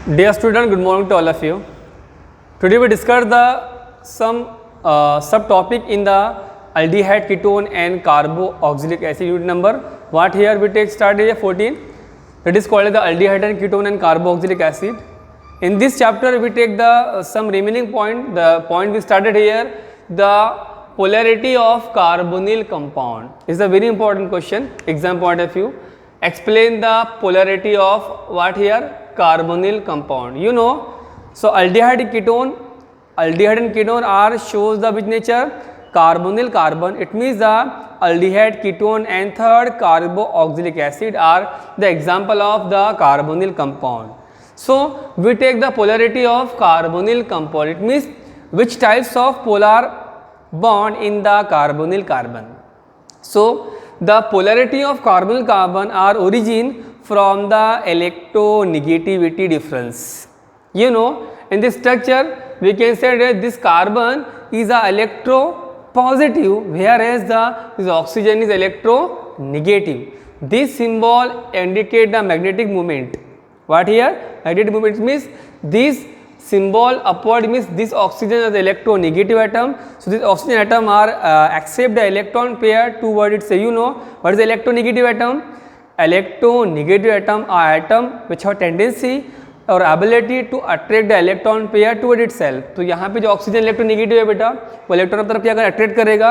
Dear student, good morning to all of you. Today we discuss some subtopic in the aldehyde, ketone and carboxylic acid unit number. What here we take start here 14. That is called the aldehyde and ketone and carboxylic acid. In this chapter we take the some remaining point. The point we started here, the polarity of carbonyl compound is a very important question. Exam point of view. Explain the polarity of what here? Carbonyl compound. You know, so aldehyde and ketone are shows the which nature? Carbonyl carbon. It means the aldehyde, ketone and third carboxylic acid are the example of the carbonyl compound. So we take the polarity of carbonyl compound. It means which types of polar bond in the carbonyl carbon. So the polarity of carbonyl carbon are origin from the electronegativity difference. You know, in this structure we can say that this carbon is a electropositive, whereas this oxygen is electronegative. This symbol indicate the magnetic moment. What here? Magnetic moment means this symbol upward means this oxygen is the electronegative atom. So this oxygen atom are accept the electron pair toward its. You know what is the electronegative atom? Electronegative atom are atom which have tendency or ability to attract the electron pair toward itself. तो यहाँ पे जो oxygen electronegative है बेटा, वो electron की तरफ क्या करेगा? अट्रैक्ट करेगा.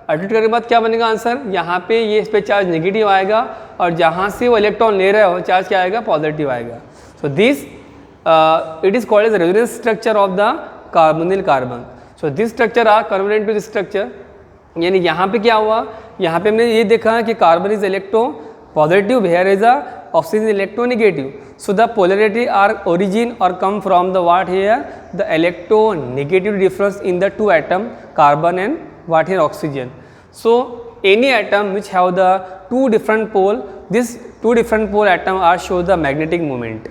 अट्रैक्ट करने के बाद क्या बनेगा आंसर? यहाँ पे ये इस पे चार्ज नेगेटिव आएगा और जहाँ से वो इलेक्ट्रॉन ले रहे हो चार्ज क्या आएगा? पॉजिटिव आएगा. So this it is called as the resonance structure of the carbonyl carbon. So this structure are convergent to this structure. यानी यहाँ पे क्या हुआ? यहाँ पे हमने ये देखा कि carbon is electro positive, whereas the oxygen is electronegative. So the polarity are origin or come from the what here? The electronegative difference in the two atom carbon and what here? Oxygen. So any atom which have the two different pole, this two different pole atom are show the magnetic moment.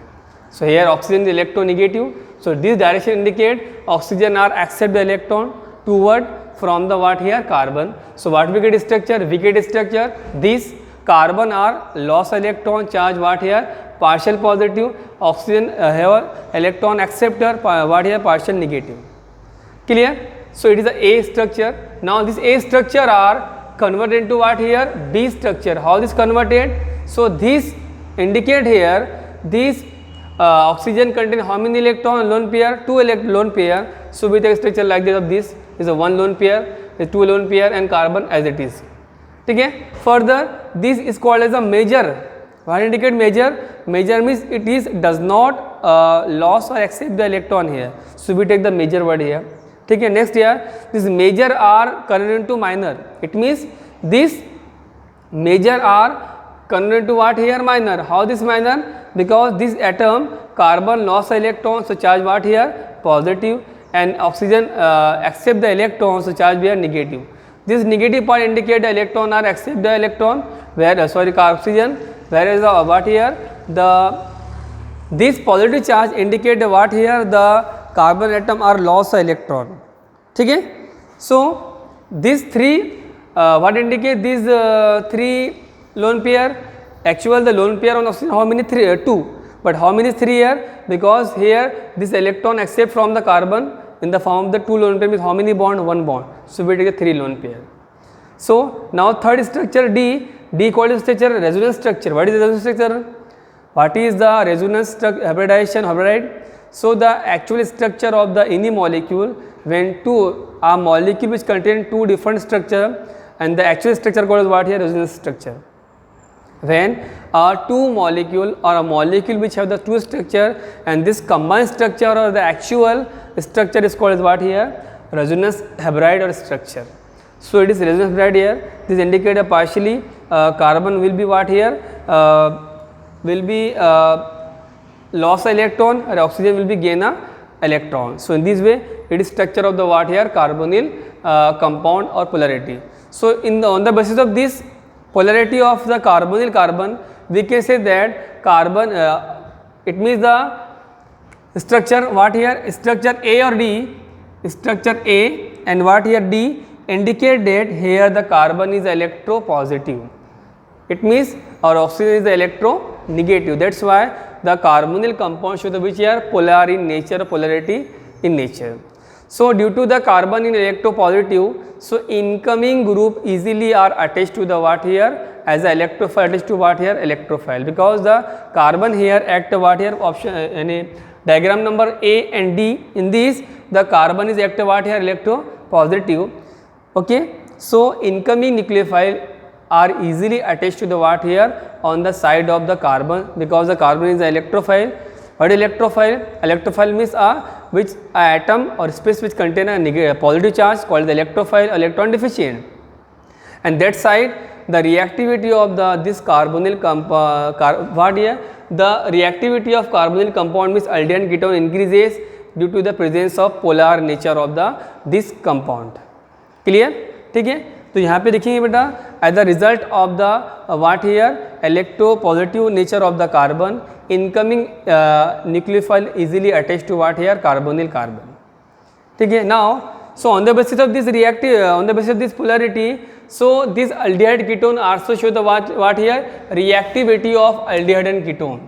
So here oxygen is electronegative. So this direction indicate oxygen are accept the electron toward from the what here? Carbon. So what we get structure? We get structure this carbon are loss electron charge what here? Partial positive. Oxygen have electron acceptor what here? Partial negative. Clear? So it is a A structure. Now this A structure are converted into what here? B structure. How this converted? So this indicate here this oxygen contain how many electron? Lone pair, two lone pair. So we take structure like this of this is a one lone pair, is two lone pair and carbon as it is. Okay. Further this is called as a major. What indicate major? Major means it is does not loss or accept the electron here. So we take the major word here. Okay. Next here this major are converted to minor. It means this major are converted to what here? Minor. How this minor? Because this atom carbon loss electron, so charge what here? Positive, and oxygen accept the electron, so charge here negative. This negative part indicate the electron are accept the electron, where oxygen, whereas the what here? The this positive charge indicate the what here? The carbon atom are loss electron. Okay? So these three what indicate these three lone pair? Actual the lone pair on oxygen how many? 3 2, but how many is 3 here? Because here this electron accept from the carbon in the form of the two lone pair means how many bond? 1 bond. So we take a 3 lone pair. So now third structure D. D called structure resonance structure. What is the resonance structure? What is the resonance hybridization? Hybrid. So the actual structure of the any molecule when two are molecule which contain two different structure, and the actual structure called what here? Resonance structure. When two molecule or a molecule which have the two structure and this combined structure or the actual structure is called as what here? Resonance hybrid or structure. So it is resonance hybrid here. This indicate a partially carbon will be what here? Will be loss electron or oxygen will be gain a electron. So in this way it is structure of the what here? Carbonyl compound or polarity. So on the basis of this polarity of the carbonyl carbon, we can say that carbon it means the structure what here? Structure A or D? Structure A and what here? D indicate that here the carbon is electropositive. It means our oxygen is the electronegative. That's why the carbonyl compound show the which are polar in nature, polarity in nature. So due to the carbon in electropositive, so incoming group easily are attached to the what here as a electrophile attached to what here electrophile, because the carbon here act what here option any diagram number A and D. In this the carbon is act what here electropositive. Okay, so incoming nucleophile are easily attached to the what here on the side of the carbon, because the carbon is an electrophile. What is electrophile? Electrophile means which atom or space which contain a positive charge called the electrophile, electron deficient. And that side the reactivity of this carbonyl what here the reactivity of carbonyl compound means aldehyde ketone increases due to the presence of polar nature of this compound. Clear? ठीक है, तो यहाँ पे देखेंगे बेटा as the result of the what here electropositive nature of the carbon, incoming nucleophile easily attach to what here carbonyl carbon. ठीक है, now so on the basis of this reactive on the basis of this polarity, so this aldehyde ketone also show the what here reactivity of aldehyde and ketone.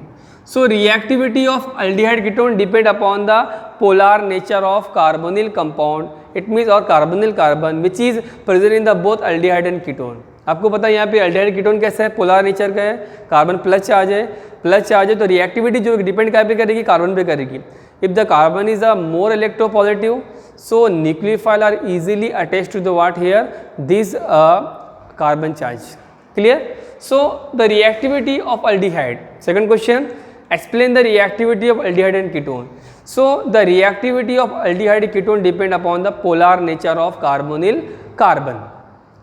So reactivity of aldehyde ketone depend upon the polar nature of carbonyl compound, it means or carbonyl carbon which is present in the both aldehyde and ketone. आपको पता है यहाँ पे aldehyde ketone कैसा है, polar nature का है, carbon plus charge है तो रिएक्टिविटी जो डिपेंड क्या पे करेगी, कार्बन पे करेगी. If the carbon is a more electropositive, so nucleophile are easily attached to the what here this carbon charge. Clear? So the reactivity of aldehyde. Second question, explain the reactivity of aldehyde and ketone. So the reactivity of aldehyde ketone depend upon the polar nature of carbonyl carbon.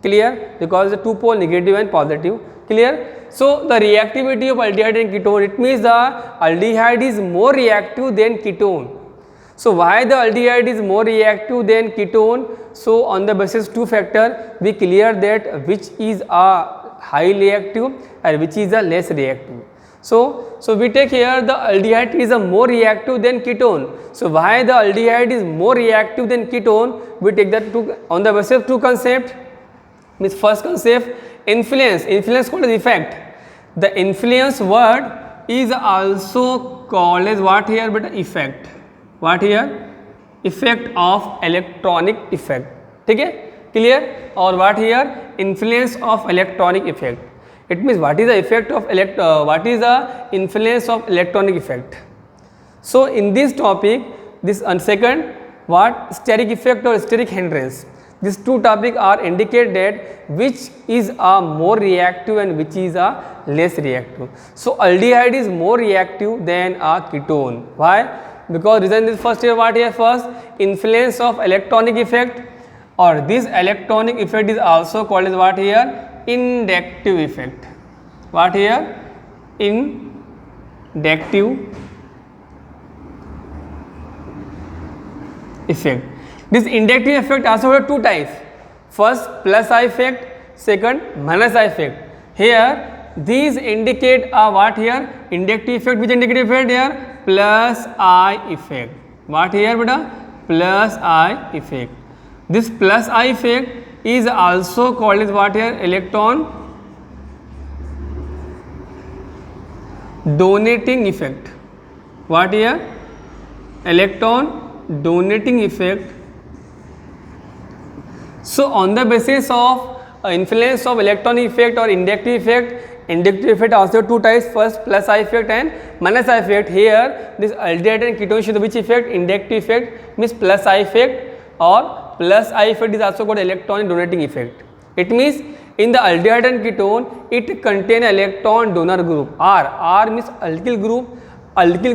Clear? Because the two pole negative and positive. Clear? So the reactivity of aldehyde and ketone, it means the aldehyde is more reactive than ketone. So why the aldehyde is more reactive than ketone? So on the basis two factor we clear that which is a high reactive and which is a less reactive. So we take here the aldehyde is a more reactive than ketone. So why the aldehyde is more reactive than ketone? We take that two on the basis of two concept. Means first concept, influence called as effect. The influence word is also called as what here but effect. What here? Effect of electronic effect. ठीक है, clear? और what here? Influence of electronic effect. It means what is the effect of what is the influence of electronic effect. So in this topic, this second what steric effect or steric hindrance. These two topics are indicate that which is a more reactive and which is a less reactive. So aldehyde is more reactive than a ketone. Why? Because reason is first here what here first influence of electronic effect, or this electronic effect is also called as what here inductive effect. What here? Inductive effect. This inductive effect also have two types. First plus I effect, second minus I effect. Here these indicate a what here inductive effect. Which inductive effect here? Plus I effect. What here beta? Plus I effect. This plus I effect is also called as what here electron donating effect. What here? Electron donating effect. So on the basis of influence of electronic effect or inductive effect also two types, first plus I effect and minus I effect. Here this aldehyde and ketone show which effect? Inductive effect means plus I effect, or plus I effect is also called electron donating effect. It means in the aldehyde and ketone it contain electron donor group R means alkyl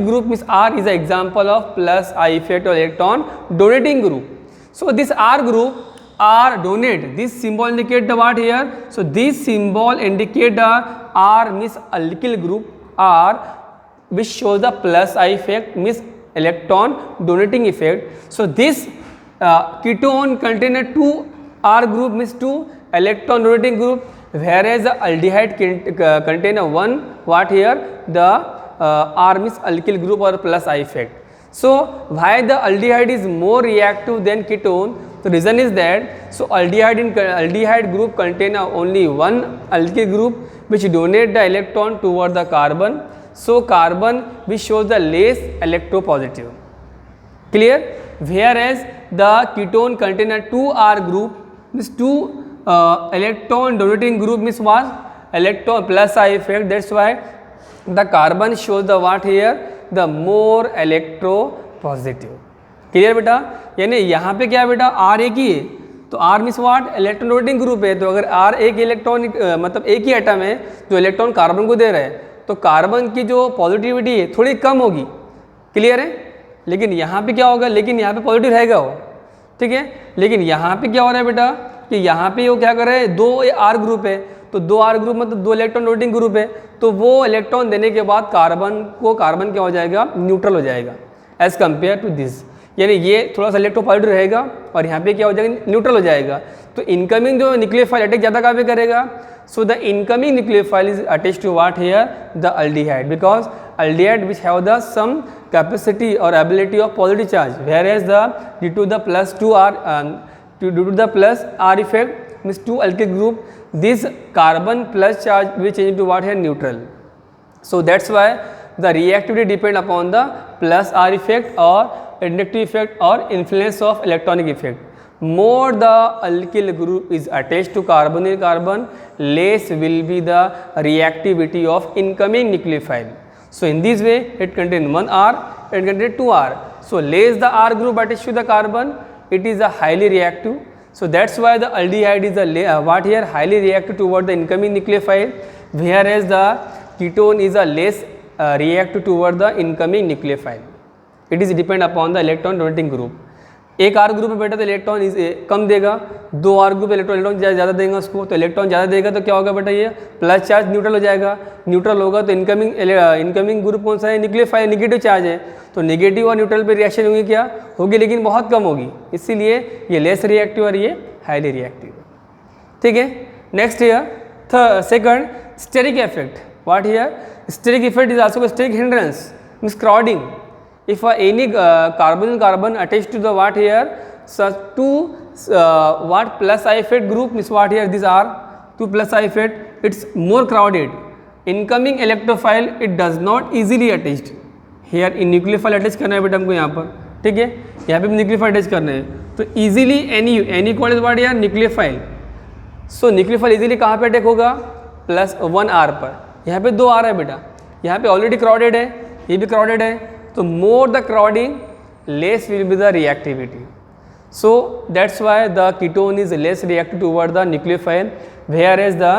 group means R is an example of plus I effect or electron donating group. So this R group R donate, this symbol indicate the what here? So this symbol indicate the R means alkyl group R, which shows the plus I effect means electron donating effect. So this ketone contain a two R group means two electron donating group, whereas the aldehyde contain a one what here the R means alkyl group or plus I effect. So why the aldehyde is more reactive than ketone? The reason is that so aldehyde group contain only one alkyl group which donate the electron toward the carbon. so carbon which shows the less electropositive. Clear? Whereas the ketone contain a 2R group, means 2 electron donating group, means what? Electron plus I effect. That's why the carbon shows the what here? The more electropositive. Clear बेटा? यानी यहाँ पे क्या है बेटा, R एक ही है, तो R means what? Electron donating group है। तो अगर R एक इलेक्ट्रॉन मतलब एक ही एटम है जो इलेक्ट्रॉन कार्बन को दे रहा है, तो कार्बन की जो पॉजिटिविटी है थोड़ी कम होगी। क्लियर है? लेकिन यहाँ पे क्या होगा, लेकिन यहाँ पे पॉजिटिव रहेगा वो, ठीक है। लेकिन यहाँ पे क्या हो रहा है बेटा कि यहाँ पे वो क्या कर रहे हैं, 2 R ग्रुप है, तो 2 R ग्रुप मतलब 2 इलेक्ट्रॉन डोनेटिंग ग्रुप है, तो वो इलेक्ट्रॉन देने के बाद कार्बन क्या हो जाएगा, न्यूट्रल हो जाएगा एज कम्पेयर टू दिस। यानी ये थोड़ा सा इलेक्ट्रोपॉजिटिव रहेगा और यहाँ पे क्या हो जाएगा, न्यूट्रल हो जाएगा। तो इनकमिंग जो न्यूक्लियोफाइल अटैक ज़्यादा कहाँ पे करेगा, so the incoming nucleophile is attached to what here, the aldehyde, because aldehyde which have the some capacity और ability of positive charge, whereas the due to the plus 2R due to the plus R effect means 2 alkyl group, this carbon plus charge will change to what here, neutral. So that's why the reactivity depend upon the plus R effect or inductive effect or influence of electronic effect. More the alkyl group is attached to carbonyl carbon, less will be the reactivity of incoming nucleophile. So in this way it contains 1 R and contains 2 R. So less the R group attached to the carbon, it is a highly reactive. So that's why the aldehyde is a what here, highly reactive toward the incoming nucleophile, whereas the ketone is a less reactive toward the incoming nucleophile. It is depend upon the electron donating group. एक R group में बेटा तो electron कम देगा, 2 R group electron ज़्यादा देगा उसको, तो electron ज़्यादा देगा तो क्या होगा बेटा, ये प्लस चार्ज न्यूट्रल हो जाएगा। न्यूट्रल होगा तो इनकमिंग ग्रुप कौन सा है, न्यूक्लियोफाइल निगेटिव चार्ज है, तो नेगेटिव और न्यूट्रल पे रिएक्शन होगी, क्या होगी, लेकिन बहुत कम होगी, इसीलिए ये लेस रिएक्टिव और ये हाईली रिएक्टिव। ठीक है, next here second, steric effect. What here, steric effect is also steric hindrance, means crowding. If any carbon attached to the what here, such two what plus I effect group, means what here, these are 2 plus I effect, it's more crowded. Incoming electrophile it does not easily attached. Here in nucleophile attach करना है बेटा हमको यहाँ पर, ठीक है, यहाँ पे भी nucleophile attach करना है, तो easily any called is what here, nucleophile. So nucleophile easily कहाँ पे अटैक होगा, प्लस 1 R पर। यहाँ पे 2 R है बेटा, यहाँ पे ऑलरेडी क्राउडेड है, ये भी क्राउडेड है, तो more the crowding, less will be the reactivity. So that's why the ketone is less reactive toward the nucleophile, whereas the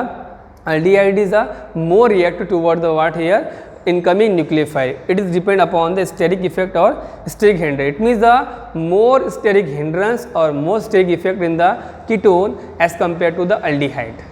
aldehyde is a more reactive toward the what here, incoming nucleophile. It is depend upon the steric effect or steric hindrance. It means the more steric hindrance or more steric effect in the ketone as compared to the aldehyde.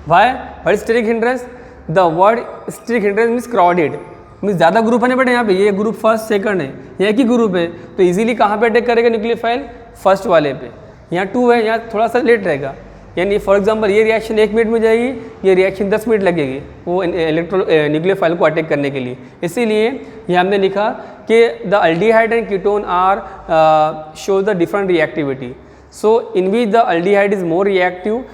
Why? What is steric hindrance? The word steric hindrance means crowded. Means ज़्यादा group है ना बेटा, यहाँ पे ये group first second है, ये एक ही ग्रुप है, तो इजीली कहाँ पे अटैक करेगा न्यूक्लियोफाइल, फर्स्ट वाले पे। यहाँ 2 है, यहाँ थोड़ा सा लेट रहेगा, यानी फॉर एग्जांपल ये रिएक्शन 1 मिनट में जाएगी, ये रिएक्शन 10 मिनट लगेगी वो न्यूक्लियोफाइल को अटैक करने के लिए। इसीलिए ये हमने लिखा कि the aldehyde and ketone are show the different reactivity. So in which the aldehyde is more reactive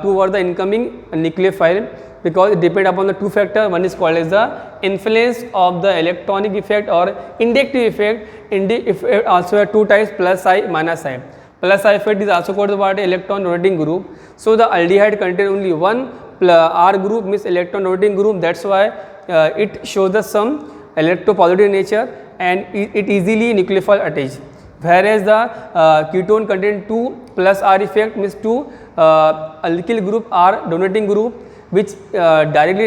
toward the incoming nucleophile, because it depend upon the 2 factor. One is called as the influence of the electronic effect or inductive effect. Inductive effect also have 2 types, plus I, minus I. Plus I effect is also called what, electron donating group. So the aldehyde contain only 1 R group, means electron donating group. That's why it shows the some electropositive nature and it easily nucleophile attached. Whereas the ketone contain 2 plus R effect, means 2 alkyl group R donating group, which directly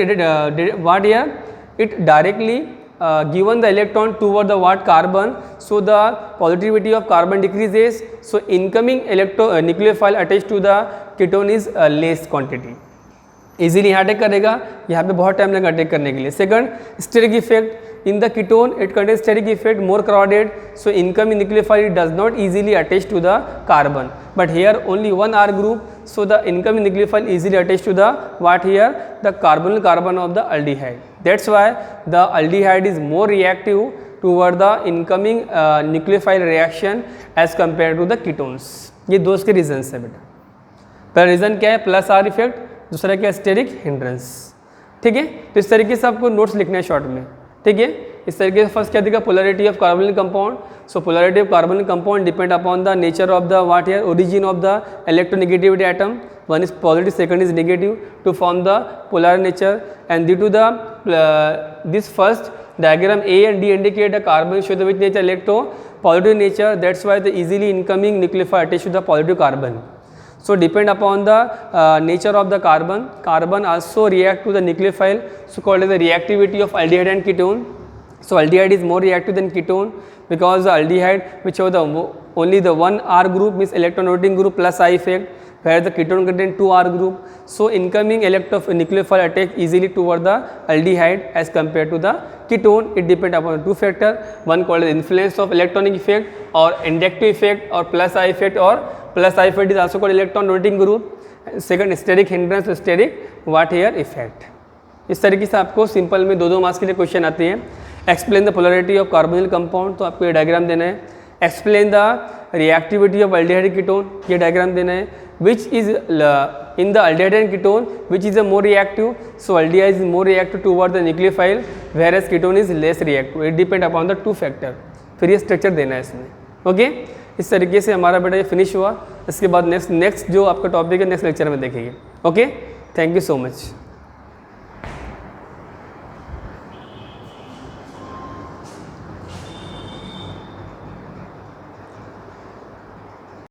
what here, it directly given the electron toward the what, carbon, so the positivity of carbon decreases, so incoming nucleophile attached to the ketone is less quantity, easily यहाँ attack करेगा, यहाँ पे बहुत time लगेगा attack करने के लिए। Second, steric effect, in the ketone it contains steric effect, more crowded, so incoming nucleophile does not easily attach to the carbon, but here only 1 R group, so the incoming nucleophile easily attached to the what here, the carbonyl carbon of the aldehyde. That's why the aldehyde is more reactive toward the incoming nucleophile reaction as compared to the ketones. ये 2 के regions है बेटा। पहला reason क्या है, plus R effect, दूसरा क्या है, स्टेरिक हिंड्रेंस। ठीक है। तो इस तरीके से आपको नोट्स लिखना है शॉर्ट में, ठीक है। इस तरीके से फर्स्ट क्या दिखा, polarity of carbonyl compound. So polarity of carbonyl compound depend upon the nature of the what here origin of the electronegativity atom, one is positive, second is negative, to form the polar nature, and due to the this first diagram A and D indicate the carbon show the which nature, electro positive nature, that's why the easily incoming nucleophile attached to the positive carbon. So depend upon the nature of the carbon also react to the nucleophile, so called as the reactivity of aldehyde and ketone. So aldehyde is more reactive than ketone because the aldehyde which have the only the one R group means electron rotating group plus I effect, where the ketone contain 2 R group. So incoming nucleophile attack easily toward the aldehyde as compared to the ketone. It depends upon 2 factor, one called as influence of electronic effect or inductive effect or plus I effect, or plus I effect is also called electron rotating group. Second steric hindrance, steric what here effect. इस तरीके से आपको simple में 2-2 marks के लिए question आते हैं। Explain the polarity of carbonyl compound, तो आपको ये डायग्राम देना है। Explain the reactivity of aldehyde ketone, ये डायग्राम देना है। which is in the aldehyde and ketone which is a more reactive, so aldehyde is more reactive toward the nucleophile whereas ketone is less reactive, it depend upon the 2 factor। फिर ये structure देना है इसमें, okay. इस तरीके से हमारा बेटा ये फिनिश हुआ। इसके बाद नेक्स्ट जो आपका टॉपिक है नेक्स्ट लेक्चर में देखेंगे, okay. Thank you so much.